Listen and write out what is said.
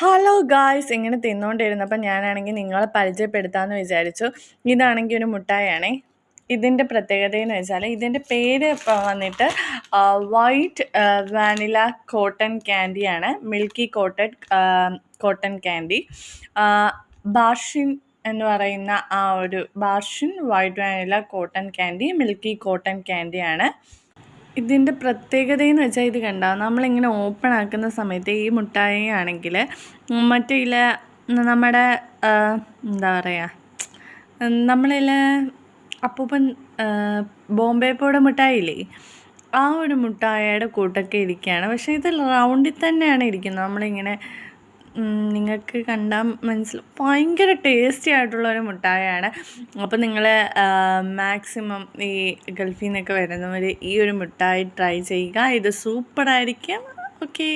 Hello guys, ഇങ്ങനെ തിന്നുകൊണ്ടിരുന്നപ്പോൾ ഞാനാണെങ്കിൽ നിങ്ങളെ പരിചയപ്പെടുത്താമെന്ന് വിചാരിച്ചു. ഇതാണെങ്കിൽ ഒരു മുട്ടായാണേ. ഇതിൻ്റെ പ്രത്യേകതയെന്ന് വെച്ചാൽ ഇതിൻ്റെ പേര് വന്നിട്ട് വൈറ്റ് വാനില കോട്ടൺ ക്യാൻഡിയാണ്. Milky cotton candy. ബാർഷിൻ എന്ന് പറയുന്ന ബാർഷിൻ white vanilla cotton candy milky cotton ക്യാൻഡിയാണ്. ഇതിൻ്റെ പ്രത്യേകതയെന്ന് വെച്ചാൽ ഇത് കണ്ടോ, നമ്മളിങ്ങനെ ഓപ്പൺ ആക്കുന്ന സമയത്ത് ഈ മുട്ടായി ആണെങ്കിൽ മറ്റേ നമ്മുടെ എന്താ പറയുക, നമ്മളിൽ അപ്പൂപ്പൻ ബോംബെ പോട മിഠായില്ലേ, ആ ഒരു മുട്ടായിയുടെ കൂട്ടൊക്കെ ഇരിക്കുകയാണ്. പക്ഷേ ഇത് റൗണ്ടിൽ തന്നെയാണ് ഇരിക്കുന്നത്. നമ്മളിങ്ങനെ നിങ്ങൾക്ക് കണ്ടാൽ ഭയങ്കര ടേസ്റ്റി ആയിട്ടുള്ളൊരു മുട്ടായാണ്. അപ്പോൾ നിങ്ങൾ മാക്സിമം ഈ ഗൾഫിൽ നിന്നൊക്കെ വരുന്നവർ ഈ ഒരു മുട്ടായി ട്രൈ ചെയ്യുക. ഇത് സൂപ്പറായിരിക്കും. ഓക്കേ.